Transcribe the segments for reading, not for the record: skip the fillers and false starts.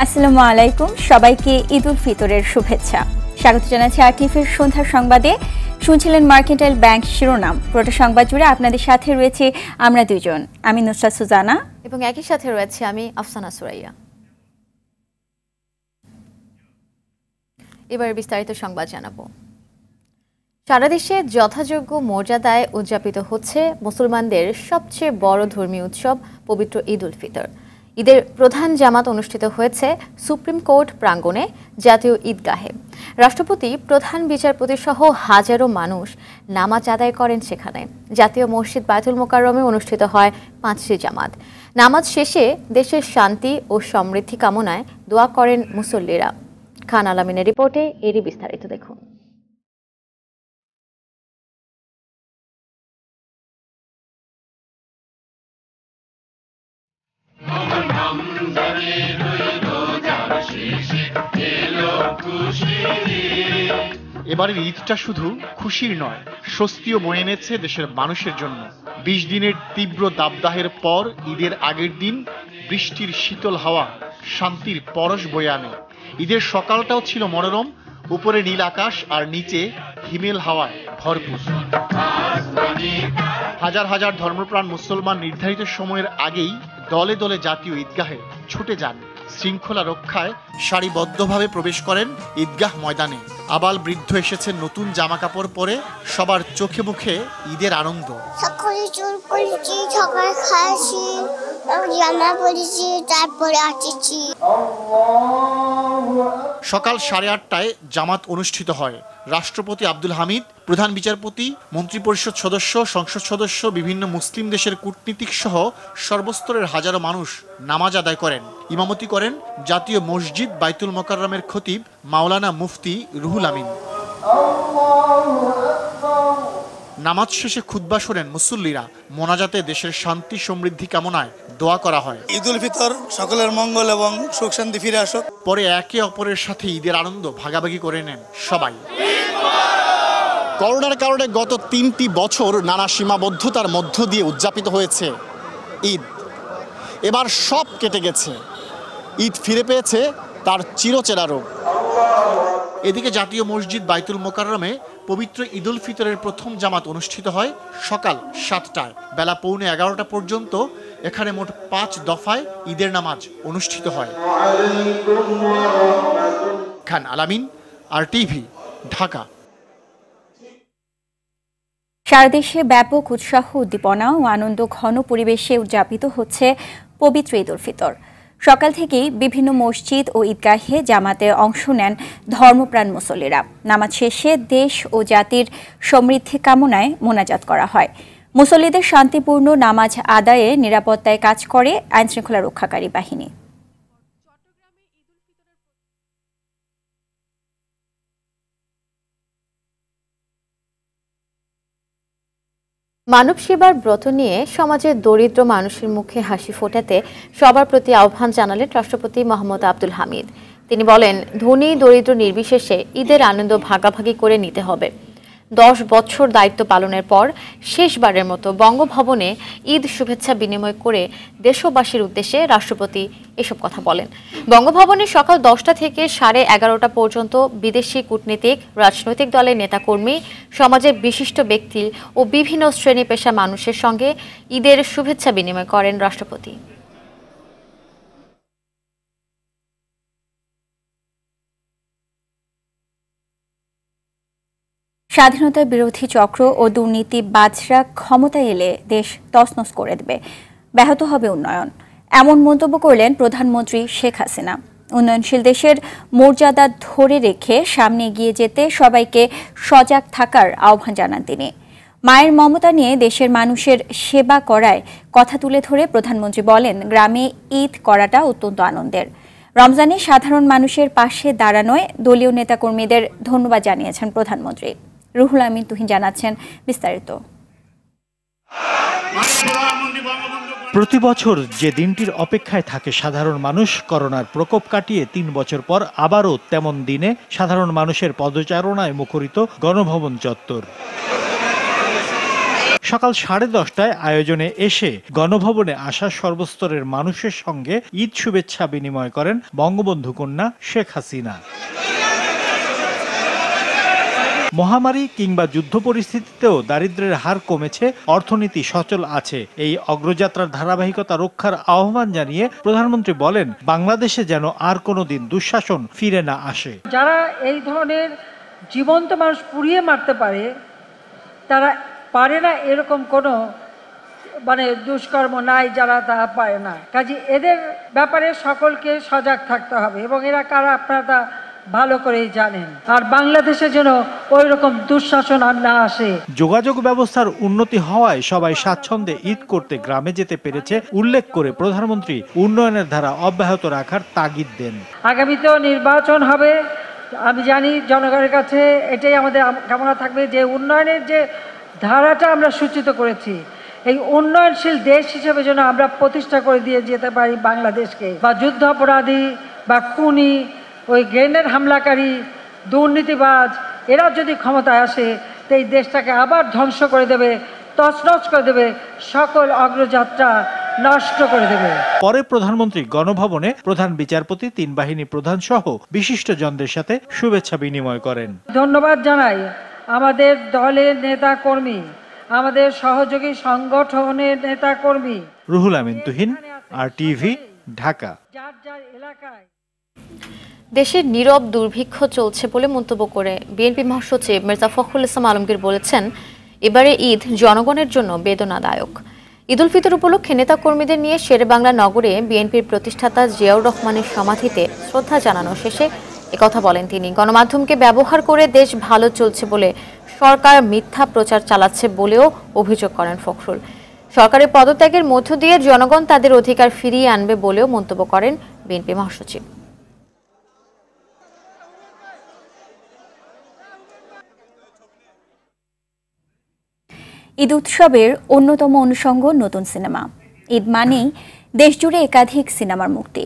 আসসালামু আলাইকুম, সবাইকে ঈদ উল ফিতরের শুভেচ্ছা। স্বাগত জানাচ্ছি আরটিভির সন্ধ্যা সংবাদে। শুনছিলেন মার্কেন্টাইল ব্যাংক শিরোনাম। পুরোটা সংবাদ জুড়ে আপনাদের সাথে রয়েছে আমরা দুজন, আমি নুসরাত সুজানা এবং একই সাথে রয়েছে আমি আফসানা সুরাইয়া। এবার বিস্তারিত সংবাদ জানাবো। সারা দেশে যথাযোগ্য মর্যাদায় উদযাপিত হচ্ছে মুসলমানদের সবচেয়ে বড় ধর্মীয় উৎসব পবিত্র ঈদ উল ফিতর। ঈদের প্রধান জামাত অনুষ্ঠিত হয়েছে সুপ্রিম কোর্ট প্রাঙ্গণে জাতীয় ঈদগাহে। রাষ্ট্রপতি, প্রধান বিচারপতি সহ হাজারো মানুষ নামাজ আদায় করেন সেখানে। জাতীয় মসজিদ বায়তুল মোকাররমে অনুষ্ঠিত হয় 5টি জামাত। নামাজ শেষে দেশের শান্তি ও সমৃদ্ধি কামনায় দোয়া করেন মুসল্লিরা। খান আলামিনের রিপোর্টে এরই বিস্তারিত দেখুন। এবারের ঈদটা শুধু খুশির নয়, স্বস্তিও বয়ে এনেছে দেশের মানুষের জন্য। 20 দিনের তীব্র দাবদাহের পর ঈদের আগের দিন বৃষ্টির শীতল হাওয়া শান্তির পরশ বয়ে আনে। ঈদের সকালটাও ছিল মনোরম, উপরে নীল আকাশ আর নিচে হিমেল হাওয়ায় ভরপুর। হাজার হাজার ধর্মপ্রাণ মুসলমান নির্ধারিত সময়ের আগেই দলে দলে জাতীয় ঈদগাহে ছুটে যান। শৃঙ্খলা রক্ষায় সারিবদ্ধভাবে প্রবেশ করেন ঈদগাহ ময়দানে। আবাল বৃদ্ধ এসেছেন নতুন জামা কাপড় পরে, সবার চোখে মুখে ঈদের আনন্দ। সকালে চুল করেছি, সকালে খাইছি, জামা পরেছি, তারপরে আসছি। সকাল 8:30টায় জামাত অনুষ্ঠিত হয়। রাষ্ট্রপতি আব্দুল হামিদ, প্রধান বিচারপতি, মন্ত্রিপরিষদ সদস্য, সংসদ সদস্য, বিভিন্ন মুসলিম দেশের কূটনীতিক সহ সর্বস্তরের হাজারো মানুষ নামাজ আদায় করেন। ইমামতি করেন জাতীয় মসজিদ বায়তুল মোকাররমের খতিব মাওলানা মুফতি রুহুল আমিন। নামাজ শেষে খুতবা শোনেন মুসল্লিরা। মোনাজাতে দেশের শান্তি সমৃদ্ধি কামনায় দোয়া করা হয়। ঈদ উল ফিতর সকলের মঙ্গল এবং সুখ শান্তি ফিরে আসুক। পরে একে অপরের সাথে ঈদের আনন্দ ভাগাভাগি করে নেন সবাই। করোনার কারণে গত 3টি বছর নানা সীমাবদ্ধতার মধ্য দিয়ে উদযাপিত হয়েছে ঈদ। এবার সব কেটে গেছে, ঈদ ফিরে পেয়েছে তার চিরচেনা রূপ। এদিকে জাতীয় মসজিদ বায়তুল মোকাররমে পবিত্র ঈদ উল ফিতরের প্রথম জামাত অনুষ্ঠিত হয় সকাল 7টায়। বেলা 11:15 পর্যন্ত এখানে মোট 5 দফায় ঈদের নামাজ অনুষ্ঠিত হয়। খান আলামিন, আরটিভি, ঢাকা। সারা দেশে ব্যাপক উৎসাহ, উদ্দীপনা ও আনন্দ ঘন পরিবেশে উদযাপিত হচ্ছে পবিত্র ঈদ উল ফিতর। সকাল থেকেই বিভিন্ন মসজিদ ও ঈদগাহে জামাতে অংশ নেন ধর্মপ্রাণ মুসল্লিরা। নামাজ শেষে দেশ ও জাতির সমৃদ্ধি কামনায় মোনাজাত করা হয়। মুসল্লিদের শান্তিপূর্ণ নামাজ আদায়ে নিরাপত্তায় কাজ করে আইনশৃঙ্খলা রক্ষাকারী বাহিনী। মানব সেবার ব্রত নিয়ে সমাজের দরিদ্র মানুষের মুখে হাসি ফোটাতে সবার প্রতি আহ্বান জানালেন রাষ্ট্রপতি মোহাম্মদ আব্দুল হামিদ। তিনি বলেন, ধনী দরিদ্র নির্বিশেষে ঈদের আনন্দ ভাগাভাগি করে নিতে হবে। 10 বছর দায়িত্ব পালনের পর শেষবারের মতো বঙ্গভবনে ঈদ শুভেচ্ছা বিনিময় করে দেশবাসীর উদ্দেশ্যে রাষ্ট্রপতি এসব কথা বলেন। বঙ্গভবনে সকাল 10টা থেকে 11:30 পর্যন্ত বিদেশি কূটনীতিক, রাজনৈতিক দলের নেতাকর্মী, সমাজের বিশিষ্ট ব্যক্তি ও বিভিন্ন শ্রেণী পেশা মানুষের সঙ্গে ঈদের শুভেচ্ছা বিনিময় করেন রাষ্ট্রপতি। স্বাধীনতা বিরোধী চক্র ও দুর্নীতিবাজরা ক্ষমতায় এলে দেশ তছনছ করে দেবে, ব্যাহত হবে উন্নয়ন, এমন মন্তব্য করলেন প্রধানমন্ত্রী শেখ হাসিনা। উন্নয়নশীল দেশের মর্যাদা ধরে রেখে সামনে এগিয়ে যেতে সবাইকে সজাগ থাকার আহ্বান জানান তিনি। মায়ের মমতা নিয়ে দেশের মানুষের সেবা করায় কথা তুলে ধরে প্রধানমন্ত্রী বলেন, গ্রামে ঈদ করাটা অত্যন্ত আনন্দের। রমজানে সাধারণ মানুষের পাশে দাঁড়ানোয় দলীয় নেতাকর্মীদের ধন্যবাদ জানিয়েছেন প্রধানমন্ত্রী। রুহুল আমিন তুহিন জানাচ্ছেন বিস্তারিত। প্রতি বছর যে দিনটির অপেক্ষায় থাকে সাধারণ মানুষ, করোনার প্রকোপ কাটিয়ে 3 বছর পর আবারও তেমন দিনে সাধারণ মানুষের পদচারণায় মুখরিত গণভবন চত্বর। সকাল 10:30টায় আয়োজনে এসে গণভবনে আসা সর্বস্তরের মানুষের সঙ্গে ঈদ শুভেচ্ছা বিনিময় করেন বঙ্গবন্ধু কন্যা শেখ হাসিনা। মহামারী কিংবা যুদ্ধ পরিস্থিতিতেও দারিদ্র্যের হার কমেছে, অর্থনীতি সচল আছে। এই অগ্রযাত্রার ধারাবাহিকতা রক্ষার আহ্বান জানিয়ে প্রধানমন্ত্রী বলেন, বাংলাদেশে যেন আর কোনোদিন দুঃশাসন ফিরে না আসে। যারা এই ধরনের জীবন্ত মানুষ পুড়িয়ে মারতে পারে, তারা পারে না এরকম কোনো দুষ্কর্ম নাই, যারা তারা পারে না। কাজে এদের ব্যাপারে সকলকে সজাগ থাকতে হবে এবং এরা কারা আপনারা তা ভালো করেই জানেন। আর বাংলাদেশে যেন ওই রকম দুঃশাসন আর না আসে। যোগাযোগ ব্যবস্থার উন্নতি হওয়ায় সবাই স্বাচ্ছন্দ্যে ঈদ করতে গ্রামে যেতে পেরেছে উল্লেখ করে প্রধানমন্ত্রী উন্নয়নের ধারা অব্যাহত রাখার তাগিদ দেন। আগামীতেও নির্বাচন হবে, আমি জানি জনগণের কাছে এটাই আমাদের কামনা থাকবে যে উন্নয়নের যে ধারাটা আমরা সূচিত করেছি, এই উন্নয়নশীল দেশ হিসেবে যেন আমরা প্রতিষ্ঠা করে দিয়ে যেতে পারি বাংলাদেশকে। বা যুদ্ধ অপরাধী বা খুনি, ওই গ্রেনেড হামলাকারী, দুর্নীতিবাজ এরা যদি ক্ষমতায় আসে তো এই দেশটাকে আবার ধ্বংস করে দেবে, তছনছ করে দেবে, সকল অগ্রযাত্রা নষ্ট করে দেবে। পরে প্রধানমন্ত্রী গণভবনে প্রধান বিচারপতি, 3 বাহিনী প্রধান সহ বিশিষ্টজনদের সাথে শুভেচ্ছা বিনিময় করেন। ধন্যবাদ জানাই আমাদের দলের নেতা কর্মী, আমাদের সহযোগী সংগঠনের নেতা কর্মী। রুহুল আমিন তুহিন, RTV, ঢাকা। যার যার এলাকায় দেশের নীরব দুর্ভিক্ষ চলছে বলে মন্তব্য করে বিএনপি মহাসচিব মির্জা ফখরুল ইসলাম আলমগীর বলেছেন, এবারে ঈদ জনগণের জন্য বেদনাদায়ক। ঈদ উল ফিতর উপলক্ষে নেতাকর্মীদের নিয়ে শেরেবাংলা নগরে বিএনপির প্রতিষ্ঠাতা জিয়াউর রহমানের সমাধিতে শ্রদ্ধা জানানো শেষে একথা বলেন তিনি। গণমাধ্যমকে ব্যবহার করে দেশ ভালো চলছে বলে সরকার মিথ্যা প্রচার চালাচ্ছে বলেও অভিযোগ করেন ফখরুল। সরকারের পদত্যাগের মধ্য দিয়ে জনগণ তাদের অধিকার ফিরিয়ে আনবে বলেও মন্তব্য করেন বিএনপি মহাসচিব। ঈদ উৎসবের অন্যতম অনুষঙ্গ নতুন সিনেমা। ঈদ মানেই দেশজুড়ে একাধিক সিনেমার মুক্তি।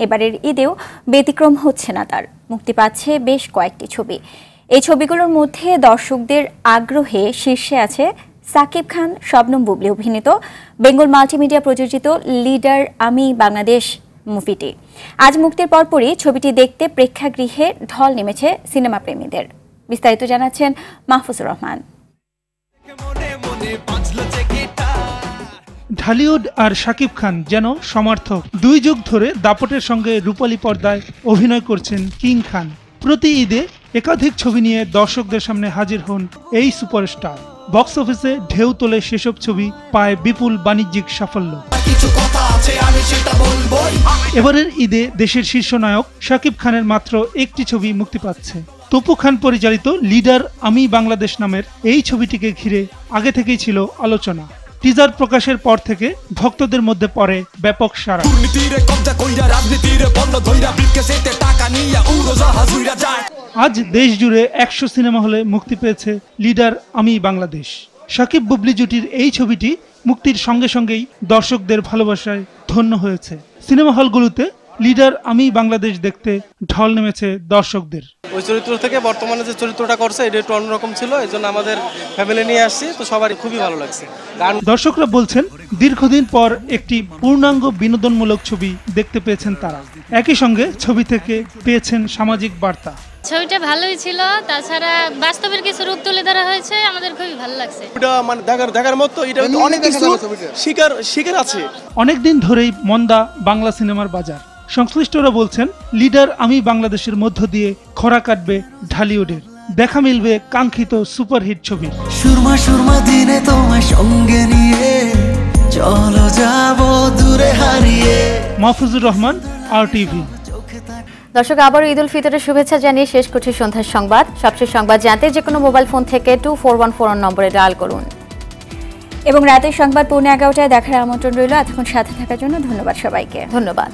এবারের ঈদেও ব্যতিক্রম হচ্ছে না তার। মুক্তি পাচ্ছে বেশ কয়েকটি ছবি। এই ছবিগুলোর মধ্যে দর্শকদের আগ্রহে শীর্ষে আছে সাকিব খান, শবনম বুবলি অভিনীত বেঙ্গল মাল্টিমিডিয়া প্রযোজিত লিডার আমি বাংলাদেশ মুভিটি। আজ মুক্তির পরপরই ছবিটি দেখতে প্রেক্ষাগৃহে ঢল নেমেছে সিনেমা প্রেমীদের। বিস্তারিত জানাচ্ছেন মাহফুজুর রহমান। ঢালিউড আর শাকিব খান যেন সমার্থক। 2 যুগ ধরে দাপটের সঙ্গে রূপালী পর্দায় অভিনয় করছেন কিং খান। প্রতি ঈদে একাধিক ছবি নিয়ে দর্শকদের সামনে হাজির হন এই সুপারস্টার। বক্স অফিসে ঢেউ তোলে সেসব ছবি, পায় বিপুল বাণিজ্যিক সাফল্য। এবারের ঈদে দেশের শীর্ষ নায়ক শাকিব খানের মাত্র একটি ছবি মুক্তি পাচ্ছে। তপু খান পরিচালিত লিডার আমি বাংলাদেশ নামের এই ছবিটিকে ঘিরে আগে থেকেই ছিল আলোচনা। টিজার প্রকাশের পর থেকে ভক্তদের মধ্যে পড়ে ব্যাপক সাড়া। আজ দেশ জুড়ে 100 সিনেমা হলে মুক্তি পেয়েছে লিডার আমি বাংলাদেশ। সাকিব বুবলি জুটির এই ছবিটি মুক্তির সঙ্গে সঙ্গেই দর্শকদের ভালোবাসায় ধন্য হয়েছে। সিনেমা হলগুলোতে লিডার আমি বাংলাদেশ দেখতে ঢল নেমেছে দর্শকদের। ওই চরিত্র থেকে বর্তমানে যে চরিত্রটা করছে এটা একটু অন্যরকম ছিল, এই জন্য আমাদের ফ্যামিলি নিয়ে আসছি, তো সবারই খুবই ভালো লাগছে। দর্শকরা বলছেন দীর্ঘদিন পর একটি পূর্ণাঙ্গ বিনোদনমূলক ছবি দেখতে পেয়েছেন তারা। একই সঙ্গে ছবি থেকে পেয়েছেন সামাজিক বার্তা। ছবিটা ভালোই ছিল, তাছাড়া বাস্তবের কিছু রূপ তুলে ধরা হয়েছে, আমাদের খুবই ভালো লাগছে। এটা মানে দেখার মতো, এটা অনেক কিছু শিকার আছে। অনেকদিন ধরেই মন্দা বাংলা সিনেমার বাজার। সংশ্লিষ্টরা বলছেন লিডার আমি বাংলাদেশের মধ্য দিয়ে খরা কাটবে ঢালিউডের। দেখা মিলবে কাঙ্ক্ষিত সুপারহিট ছবি। সুরমা সুরমা দিনে তোমার সঙ্গে নিয়ে চলো যাব দূরে হারিয়ে। মাহফুজুর রহমান, RTV। দর্শক, আবারও ঈদ উল ফিতরের শুভেচ্ছা জানিয়ে শেষ করছি সন্ধ্যার সংবাদ। সবশেষ সংবাদ জানতে যে কোনো মোবাইল ফোন থেকে 2414 নম্বরে ডায়াল করুন। এবং রাতের সংবাদ 11:15টায় দেখার আমন্ত্রণ রইল। এতক্ষণ সাথে থাকার জন্য ধন্যবাদ সবাইকে। ধন্যবাদ।